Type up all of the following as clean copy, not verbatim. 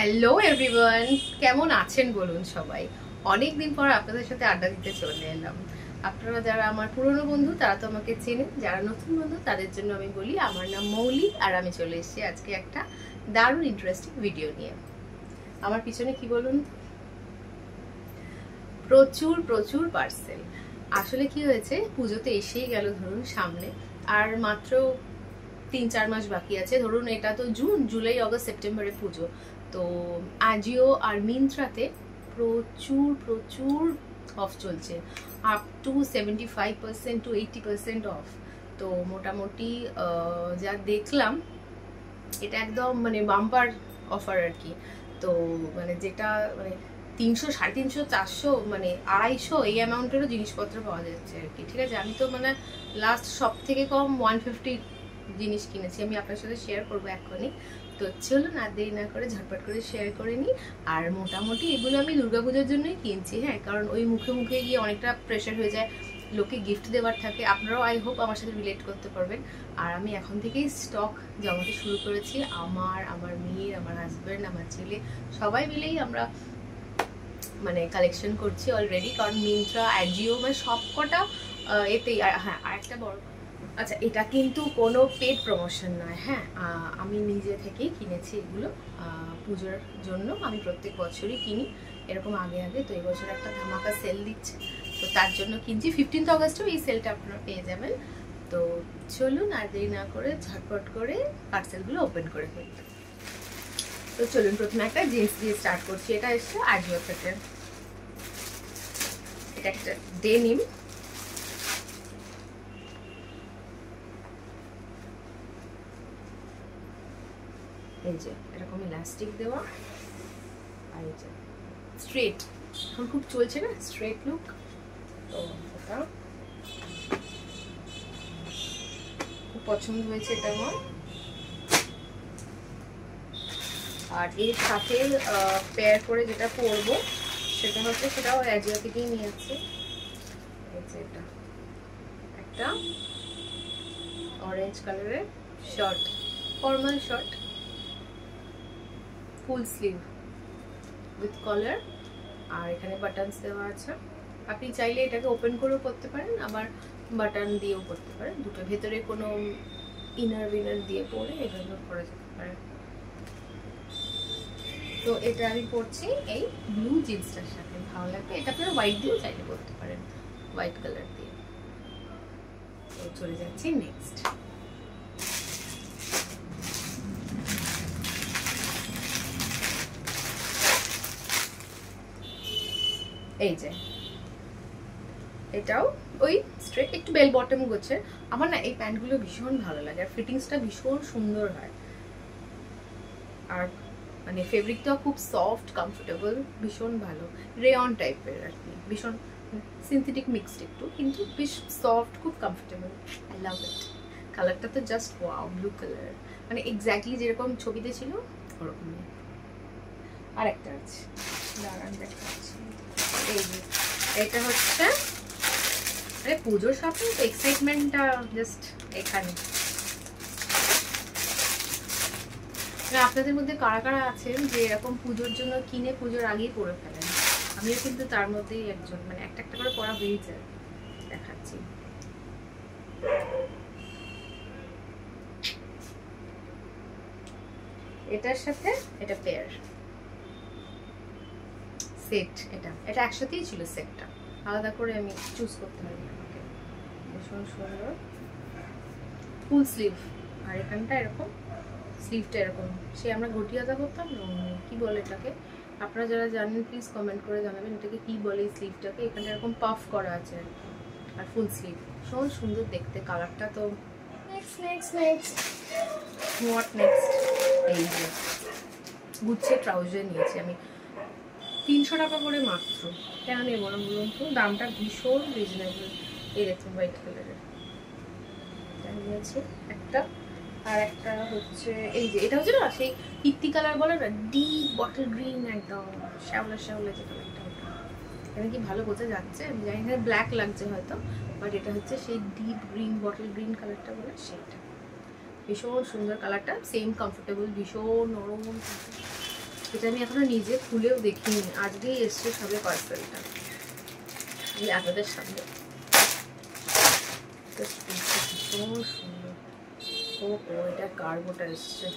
Hello everyone, কেমন আছেন বলুন সবাই। অনেক দিন পর আপনাদের সাথে আড্ডা দিতে চলে এলাম। আপনারা যারা আমার পুরনো বন্ধু তারা তো আমাকে চেনেন, যারা নতুন বন্ধু তাদের জন্য আমি বলি আমার নাম মৌলি, আর আমি চলে এসেছি আজকে একটা দারুণ ইন্টারেস্টিং ভিডিও নিয়ে। আমার পিছনে কি বলুন, প্রচুর প্রচুর পার্সেল। আসলে কি হয়েছে, পুজোতে এসেই গেল ধরুন সামনে, আর মাত্র 3-4 মাস বাকি আছে। ধরুন এটা তো জুন, জুলাই, আগস্ট, সেপ্টেম্বরে পুজো। তো আজিও আর মিন্ত্রাতে প্রচুর প্রচুর অফ চলছে, আপ টু 75% টু 80% অফ। তো মোটামুটি যা দেখলাম এটা একদম মানে বাম্পার অফার আর কি। তো মানে যেটা মানে 300, 350, 400 মানে 250 এই অ্যামাউন্টেরও জিনিসপত্র পাওয়া যাচ্ছে আর কি। ঠিক আছে, আমি তো মানে লাস্ট সব থেকে কম 150 জিনিস কিনেছি, আমি আপনার সাথে শেয়ার করবো এখনই। তো চলুন আর দেরি না করে ঝটপট করে শেয়ার করে নিই। আর মোটামুটি এগুলো আমি দুর্গাপূজার জন্যই কিনছি, হ্যাঁ, কারণ ওই মুখে মুখে গিয়ে অনেকটা প্রেশার হয়ে যায়, লোকে গিফট দেওয়ার থাকে। আপনারাও আই হোপ আমার সাথে রিলেট করতে পারবেন। আর আমি এখন থেকেই স্টক জমাতে শুরু করেছি, আমার মেয়ের, আমার হাজব্যান্ড, আমার ছেলে সবাই মিলেই আমরা মানে কালেকশন করছি অলরেডি। কারণ মিন্ত্রা, অ্যাজিও মানে সব কটা এতেই। হ্যাঁ, আরেকটা বড়, আচ্ছা এটা কিন্তু কোনো পেড প্রমোশন নয়, হ্যাঁ, আমি নিজে থেকেই কিনেছি এগুলো পুজোর জন্য। আমি প্রত্যেক বছরই কিনি এরকম আগে আগে। তো এবছর একটা ধামাকা সেল দিচ্ছে, তো তার জন্য কিনছি। 15th অগস্টেও এই সেলটা আপনারা পেয়ে যাবেন। তো চলুন আর দেরি না করে ঝটপট করে পার্সেলগুলো ওপেন করে ফেলি। তো চলুন প্রথমে একটা জিন্স দিয়ে স্টার্ট করছি। এটা এসছে আজিও থেকে, এটা একটা ডেনিম। এই যে এরকম ইলাস্টিক দেওয়া, আর এই যে স্ট্রেট, এখন খুব চলছে না স্ট্রেট লুক। তো এটা খুব পছন্দ হয়েছে এটা আমার। আর এর সাথে পেয়ার করে যেটা পরবো সেটা হচ্ছে, সেটাও অ্যাজিও থেকেই নিয়েছি। এই যে এটা একটা অরেঞ্জ কালারের shirt, formal shirt, full sleeve with collar, আর এখানে বাটনস দেওয়া আছে। আপনি চাইলে এটাকে ওপেন করেও করতে পারেন, আবার বাটন দিয়েও করতে পারেন। দুটো ভেতরে কোনো ইনার উইনার দিয়ে পরে এভাবে করা যেতে পারে। তো এটা আমি পরছি এই ব্লু জিন্সটার সাথে, ভালো লাগবে। এটা আপনারা হোয়াইট দিয়েও চাইলে করতে পারেন, হোয়াইট কালার দিয়ে। তো চলে যাচ্ছি নেক্সট। এই যে এটাও ওই স্ট্রেট, একটু বেল বটম গোছে। আমার না এই প্যান্টগুলো ভীষণ ভালো লাগে, আর ফিটিংসটা ভীষণ সুন্দর হয়। আর মানে ফেব্রিকটাও খুব সফট, কমফোর্টেবল, ভীষণ ভালো, রেয়ন টাইপের আর কি, ভীষণ সিনথেটিক মিক্সড একটু, কিন্তু বেশ সফট, খুব কমফোর্টেবল। আই লাভ ইট। কালারটা তো জাস্ট ওয়াও, ব্লু কালার, মানে এক্স্যাক্টলি যেরকম ছবিতে ছিল ওরকমই। আর একটা আছে, দাঁড়ান দেখাচ্ছি। এই যে এটা হচ্ছে, আরে পুজোর শপিং তো এক্সাইটমেন্টটা জাস্ট এখানে। আপনাদের মধ্যে কারা কারা আছেন যে এরকম পুজোর জন্য কিনে পুজোর আগেই পরে ফেলেন? আমিও কিন্তু তার মধ্যেই একজন, মানে একটা একটা করে পরা হয়ে যায়। দেখাচ্ছি, এটার সাথে এটা পেয়ার সেট। এটা এটা একসাথেই ছিল সেটটা, আলাদা করে আমি চুজ করতে পারি আমাকে। ভীষণ সুন্দর, ফুল স্লিভ, আর এখানটা এরকম স্লিভটা এরকম, সে আমরা ঘটিয়াদা করতাম না, কি বলে এটাকে, আপনারা যারা জানেন প্লিজ কমেন্ট করে জানাবেন এটাকে কি বলে এই স্লিভটাকে। এখানে এরকম পাফ করা আছে আর ফুল স্লিভ, ভীষণ সুন্দর দেখতে কালারটা। তো next next next what next, এই যে গুচ্ছে ট্রাউজার নিয়েছি আমি 300 টাকা করে মাত্র। কেন নেবো না বলুন তো, দামটা ভীষণ রিজনেবল। এই দেখুন হোয়াইট কালারের নিয়েছি একটা। আর একটা হচ্ছে এই যে, এটা হচ্ছে না সেই পিত্তি কালার বলে না, ডিপ বটল গ্রিন, একদম শ্যাওলা শ্যাওলা যে কালারটা। এখানে কি ভালো বোঝা যাচ্ছে আমি জানি না, ব্ল্যাক লাগছে হয়তো, বাট এটা হচ্ছে সেই ডিপ গ্রিন, বটল গ্রিন কালারটা বলে সেইটা। ভীষণ সুন্দর কালারটা, সেম কমফোর্টেবল, ভীষণ নরম। এটা আমি এখনো নিজে খুলেও দেখিনি, আজকেই এসছে সবে পার্সেলটা আপনাদের সামনে। ভীষণ সুন্দর। ও এটা কার্গোটা এসছে,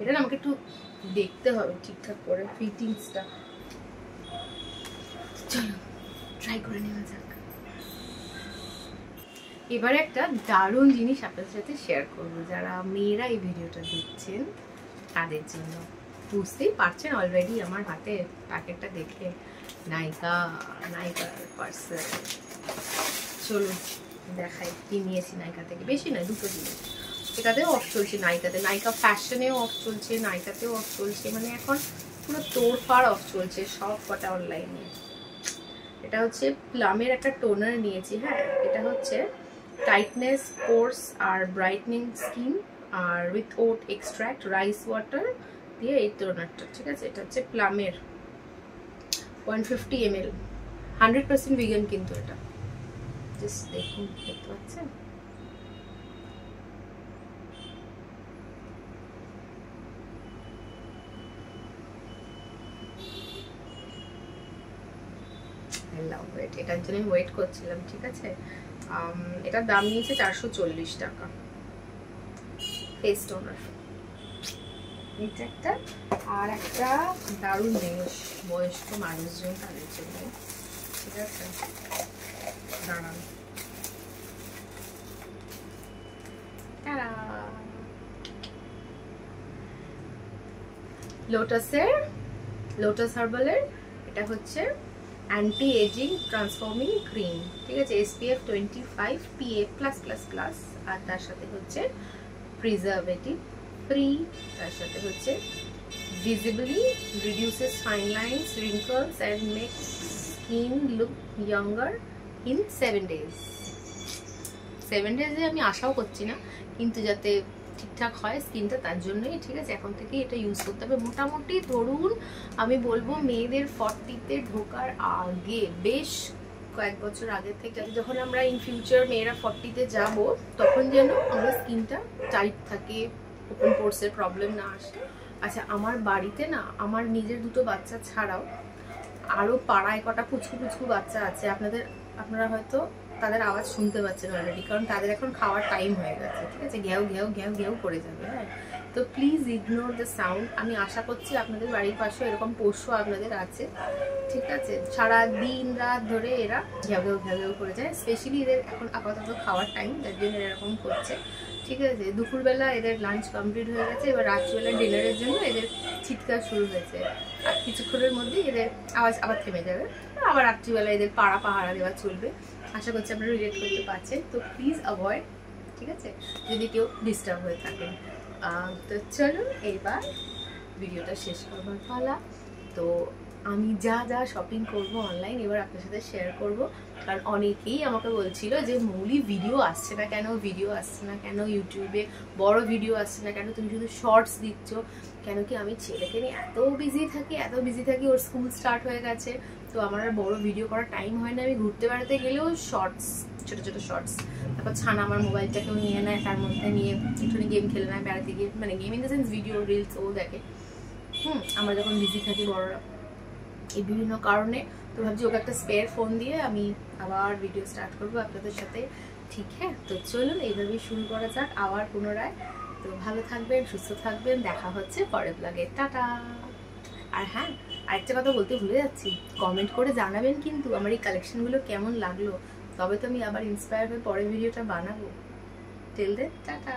এটা না আমাকে একটু দেখতে হবে ঠিকঠাক করে ফিটিংসটা। চলো ট্রাই করে নেওয়া যাক। এবারে একটা দারুণ জিনিস আপনাদের সাথে শেয়ার করবো, যারা মেয়েরা এই ভিডিওটা দেখছেন তাদের জন্য। বুঝতেই পারছেন অলরেডি আমার হাতে প্যাকেটটা দেখে, নাইকার পার্সেল। চলুন দেখাই কি নিয়েছি নাইকা থেকে। বেশি নয়, দুটো জিনিস। এটাতেও অফ চলছে নাইকাতে, নাইকা ফ্যাশনেও অফ চলছে, নাইকাতেও অফ চলছে, মানে এখন পুরো তোড়ফাড় অফ চলছে সব কটা অনলাইনে। এটা হচ্ছে প্লামের একটা টোনার নিয়েছি। হ্যাঁ, এটা হচ্ছে টাইটনেস, পোর্স আর ব্রাইটনিং স্কিন আর with oat extract, rice water দিয়ে এই টোনারটা। ঠিক আছে, এটা হচ্ছে প্লামের 150 ml, 100% ভিগান কিন্তু এটা। জাস্ট দেখুন, দেখতে পাচ্ছেন? এটার জন্য আমি ওয়েট করছিলাম। ঠিক আছে, এটার দাম নিয়েছে 440 টাকা ফেস টোনার। এটা একটা, আর একটা দারুণ জিনিস বয়স্ক মানুষজন তাদের জন্য। ঠিক আছে, দাঁড়ান, লোটাস হার্বালের এটা হচ্ছে অ্যান্টি এজিং ট্রান্সফর্মিং ক্রিম। ঠিক আছে, SPF 25 PA+++, আর তার সাথে হচ্ছে প্রিজারভেটিভ ফ্রি। তার সাথে হচ্ছে visibly reduces fine lines, wrinkles and makes skin look younger in 7 days। 7 days আমি আশাও করছি না, কিন্তু যাতে ঠিকঠাক হয় স্কিনটা তার জন্যই। ঠিক আছে, এখন থেকে এটা ইউজ করতে হবে। মোটামুটি ধরুন আমি বলবো মেয়েদের 40-তে ঢোকার আগে, বেশ কয়েক বছর আগে থেকে, যখন আমরা ইন ফিউচার মেয়েরা 40-তে যাব, তখন যেন আমাদের স্কিনটা টাইট থাকে, ওপেন পোর্সের প্রবলেম না আসে। আচ্ছা, আমার বাড়িতে না আমার নিজের দুটো বাচ্চা ছাড়াও আরও পাড়ায় কটা পুচকু পুচকু বাচ্চা আছে। আপনারা হয়তো তাদের আওয়াজ শুনতে পাচ্ছেন অলরেডি, কারণ তাদের এখন খাওয়ার টাইম হয়ে গেছে। ঠিক আছে, ঘেউ ঘেউ ঘেউ ঘেউ করে যাবে। হ্যাঁ, তো প্লিজ ইগনোর দ্য সাউন্ড। আমি আশা করছি আপনাদের বাড়ির পাশেও এরকম পশু আপনাদের আছে। ঠিক আছে, সারা দিন রাত ধরে এরা ঘেউ ঘেউ ঘেউ ঘেউ করে যায়। স্পেশালি এদের এখন আপাতত খাওয়ার টাইম, তার জন্য এরকম করছে। ঠিক আছে, দুপুরবেলা এদের লাঞ্চ কমপ্লিট হয়ে গেছে, এবার রাত্রিবেলা ডিনারের জন্য এদের চিৎকার শুরু হয়েছে। আর কিছুক্ষণের মধ্যেই এদের আওয়াজ আবার থেমে যাবে, আবার রাত্রিবেলা এদের পাহারা দেওয়া চলবে। আশা করছি আপনারা রিলেট করতে পারছেন। তো প্লিজ অ্যাভয়েড, ঠিক আছে, যদি কেউ ডিস্টার্ব হয়ে থাকেন। তো চলুন এবার ভিডিওটা শেষ করবার পালা। তো আমি যা যা শপিং করব অনলাইন এবার আপনার সাথে শেয়ার করব, কারণ অনেকেই আমাকে বলছিল যে মৌলি ভিডিও আসছে না কেন, ইউটিউবে বড় ভিডিও আসছে না কেন, তুমি শুধু শর্টস দিচ্ছ কেন। কি আমি ছেলেকে নিয়ে এত বিজি থাকি, ওর স্কুল স্টার্ট হয়ে গেছে, তো আমার আর বড় ভিডিও করার টাইম হয় না। আমি ঘুরতে বেড়াতে গেলেও শর্টস, ছোট ছোট শর্টস। তারপর ছানা আমার মোবাইলটাকেও নিয়ে নেয়, তার মধ্যে নিয়ে একটুখানি গেম খেলে নেয় বেড়াতে গিয়ে, মানে game in the sense video reels ও দেখে। আমরা যখন বিজি থাকি বড়রা এই বিভিন্ন কারণে, তো ভাবছি ওকে একটা স্পেয়ার ফোন দিয়ে আমি আবার ভিডিও স্টার্ট করবো আপনাদের সাথে। ঠিক হ্যাঁ, তো চলুন এইভাবেই শুরু করা যাক আবার পুনরায়। তো ভালো থাকবেন, সুস্থ থাকবেন, দেখা হচ্ছে পরের ব্লগে। টাটা। আর হ্যাঁ, আরেকটা কথা বলতে ভুলে যাচ্ছি, কমেন্ট করে জানাবেন কিন্তু আমার এই কালেকশনগুলো কেমন লাগলো, তবে তো আমি আবার ইন্সপায়ার হয়ে পরের ভিডিওটা বানাবো। Till then tata.